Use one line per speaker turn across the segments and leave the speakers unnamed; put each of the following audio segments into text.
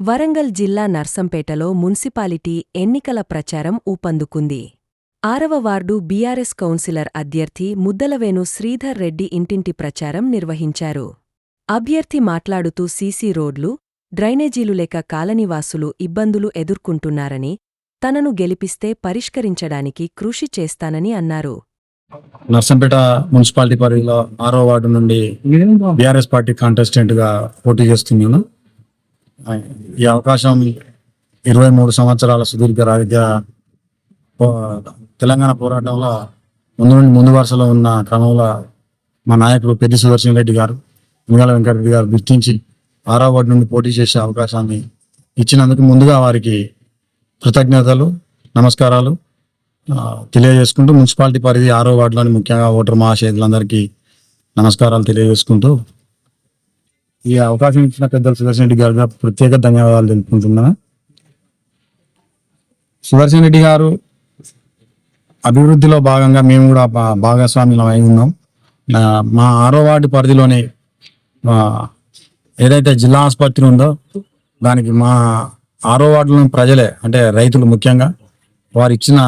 వరంగల్ జిల్లా నర్సంపేటలో మున్సిపాలిటీ ఎన్నికల ప్రచారం ఊపందుకుంది. 6వ వార్డు బీఆర్ఎస్ కౌన్సిలర్ అభ్యర్థి ముద్దలవేణు శ్రీధర్ రెడ్డి ఇంటింటి ప్రచారం నిర్వహించారు. అభ్యర్థి మాట్లాడుతూ సీసీ రోడ్లు, డ్రైనేజీలు లేక కాలనీవాసులు ఇబ్బందులు ఎదుర్కొంటున్నారని, తనను గెలిపిస్తే పరిష్కరించడానికి కృషి చేస్తానని అన్నారు.
నర్సంపేట మున్సిపాలిటీ పరిధిలో 6వ వార్డు నుండి బీఆర్ఎస్ పార్టీ కాంటెస్టెంట్ గా పోటీ చేస్తున్నాను. ఈ అవకాశం 23 సంవత్సరాల సుదీర్ఘ రాజకీయ తెలంగాణ పోరాటంలో ముందు వరుసలో ఉన్న క్రమంలో మా నాయకుడు పెద్ది సుదర్శన్ రెడ్డి గారు, ముగాల వెంకటరెడ్డి గారు గుర్తించి 6వ వార్డు నుండి పోటీ చేసే అవకాశాన్ని ఇచ్చినందుకు ముందుగా వారికి కృతజ్ఞతలు, నమస్కారాలు తెలియజేసుకుంటూ మున్సిపాలిటీ పరిధి 6వ వార్డులోని ముఖ్యంగా ఓటర్ మహాశయులందరికీ నమస్కారాలు తెలియజేసుకుంటూ ఈ అవకాశం ఇచ్చిన పెద్దలు సుదర్శన్ రెడ్డి గారు ప్రత్యేక ధన్యవాదాలు తెలుపుకుంటున్నాను. సుదర్శన్ రెడ్డి గారు అభివృద్ధిలో భాగంగా మేము కూడా భాగస్వామ్యం అయి ఉన్నాం. మా 6వ వార్డు పరిధిలోని ఏదైతే జిల్లా ఆసుపత్రి ఉందో దానికి మా 6వ వార్డులోని ప్రజలే అంటే రైతులు ముఖ్యంగా వారు ఇచ్చిన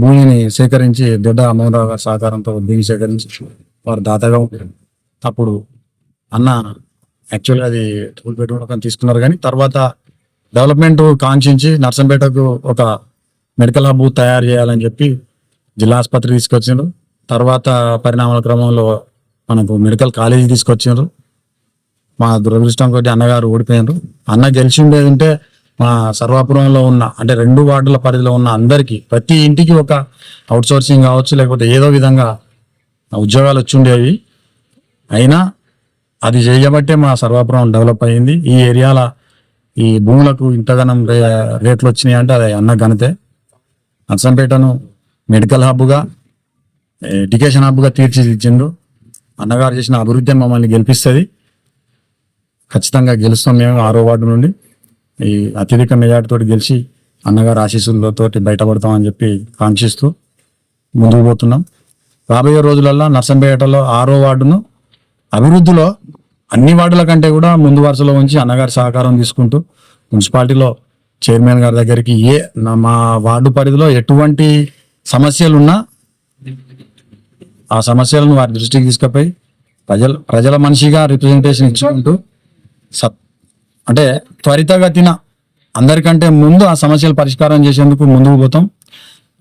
భూమిని సేకరించి దొడ్డ అమోరావు గారి సహకారంతో భూమి సేకరించి వారు దాతగా ఉంటారు. అప్పుడు అన్న యాక్చువల్గా అది టూల్ పెట్టుకోవడం తీసుకున్నారు, కానీ తర్వాత డెవలప్మెంట్ కాంక్షించి నర్సంపేటకు ఒక మెడికల్ హబ్ తయారు చేయాలని చెప్పి జిల్లా ఆసుపత్రి తీసుకొచ్చిండ్రు. తర్వాత పరిణామాల క్రమంలో మనకు మెడికల్ కాలేజీ తీసుకొచ్చిండ్రు. మా దురదృష్టం కొద్ది అన్నగారు ఓడిపోయినారు. అన్న గెలిచి ఉండేది ఉంటే మా సర్వాపురంలో ఉన్న అంటే 2 వార్డుల పరిధిలో ఉన్న అందరికీ ప్రతి ఇంటికి ఒక అవుట్సోర్సింగ్ కావచ్చు, లేకపోతే ఏదో విధంగా ఉద్యోగాలు వచ్చి ఉండేవి. అయినా అది చేయబట్టే మా సర్వాపురం డెవలప్ అయ్యింది. ఈ ఏరియాల ఈ భూములకు ఇంతగానం రేట్లు వచ్చినాయి అంటే అది అన్న ఘనతే. నర్సంపేటను మెడికల్ హబ్గా, ఎడ్యుకేషన్ హబ్గా తీర్చిదిద్దిండ్రు. అన్నగారు చేసిన అభివృద్ధి మమ్మల్ని గెలిపిస్తుంది. ఖచ్చితంగా గెలుస్తాం మేము 6వ వార్డు నుండి. ఈ అత్యధిక మెజార్టీతో గెలిచి అన్నగారు ఆశీస్సులతో బయటపడతామని చెప్పి కాంక్షిస్తూ ముందుకు పోతున్నాం. రాబోయే రోజులలో నర్సంపేటలో 6వ వార్డును అభివృద్ధిలో అన్ని వార్డుల కంటే కూడా ముందు వరుసలో ఉంచి అన్నగారి సహకారం తీసుకుంటూ మున్సిపాలిటీలో చైర్మన్ గారి దగ్గరికి మా వార్డు పరిధిలో ఎటువంటి సమస్యలున్నా ఆ సమస్యలను వారి దృష్టికి తీసుకుపోయి ప్రజల మనిషిగా రిప్రజెంటేషన్ ఇచ్చుకుంటూ అంటే త్వరితగతిన అందరికంటే ముందు ఆ సమస్యలు పరిష్కారం చేసేందుకు ముందుకు పోతాం.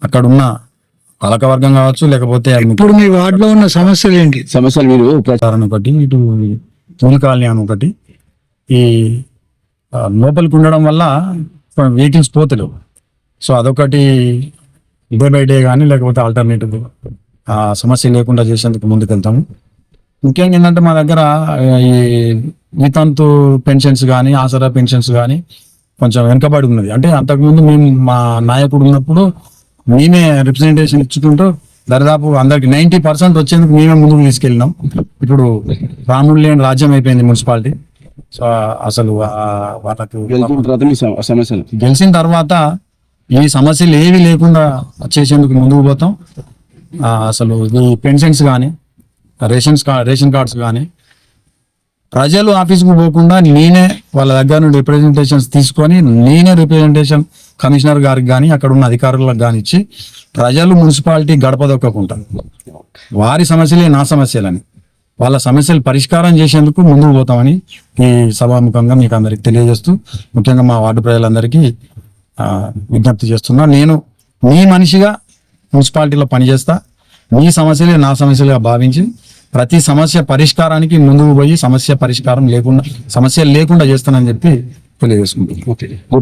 అక్కడున్న పాలకవర్గం కావచ్చు, లేకపోతే
ఇప్పుడు మీ వార్డులో ఉన్న సమస్యలు ఏంటి?
సమస్యలు మీరు ప్రచారం ఒకటి, ఇటు తూలి కాలనీ అని ఒకటి, ఈ లోపలికి ఉండడం వల్ల వెహికల్స్ పోతలేవు. సో అదొకటి డే బై డే కానీ లేకపోతే ఆల్టర్నేటివ్ ఆ సమస్య లేకుండా చేసేందుకు ముందుకు వెళ్తాము. ముఖ్యంగా ఏంటంటే మా దగ్గర ఈ వితంతు పెన్షన్స్ కానీ ఆసరా పెన్షన్స్ కానీ కొంచెం వెనుకబడి ఉన్నది. అంటే అంతకుముందు మేము మా నాయకుడు ఉన్నప్పుడు మేమే రిప్రజెంటేషన్ ఇచ్చుకుంటూ దాదాపు అందరికి 90% వచ్చేందుకు మేమే ముందుకు తీసుకెళ్ళినాం. ఇప్పుడు రాముడు లేని రాజ్యం అయిపోయింది మున్సిపాలిటీ. సో అసలు వాళ్ళకు గెలిచిన తర్వాత ఈ సమస్యలు ఏవి లేకుండా చేసేందుకు ముందుకు పోతాం. అసలు ఈ పెన్షన్స్ కానీ రేషన్ కార్డ్స్ కానీ ప్రజలు ఆఫీస్కు పోకుండా నేనే వాళ్ళ దగ్గర నుండి రిప్రజెంటేషన్స్ తీసుకొని నేనే రిప్రజెంటేషన్ కమిషనర్ గారికి కానీ అక్కడ ఉన్న అధికారులకు కానీ ఇచ్చి ప్రజలు మున్సిపాలిటీ గడప దొక్కకుండా వారి సమస్యలే నా సమస్యలని వాళ్ళ సమస్యలు పరిష్కారం చేసేందుకు ముందుకు పోతామని ఈ సభాముఖంగా మీకు అందరికి తెలియజేస్తూ ముఖ్యంగా మా వార్డు ప్రజలందరికీ విజ్ఞప్తి చేస్తున్నా. నేను మీ మనిషిగా మున్సిపాలిటీలో పనిచేస్తా. మీ సమస్యలే నా సమస్యలుగా భావించి ప్రతి సమస్య పరిష్కారానికి ముందుకు పోయి సమస్య పరిష్కారం లేకుండా సమస్యలు లేకుండా చేస్తానని చెప్పి తెలియజేసుకుంటాను.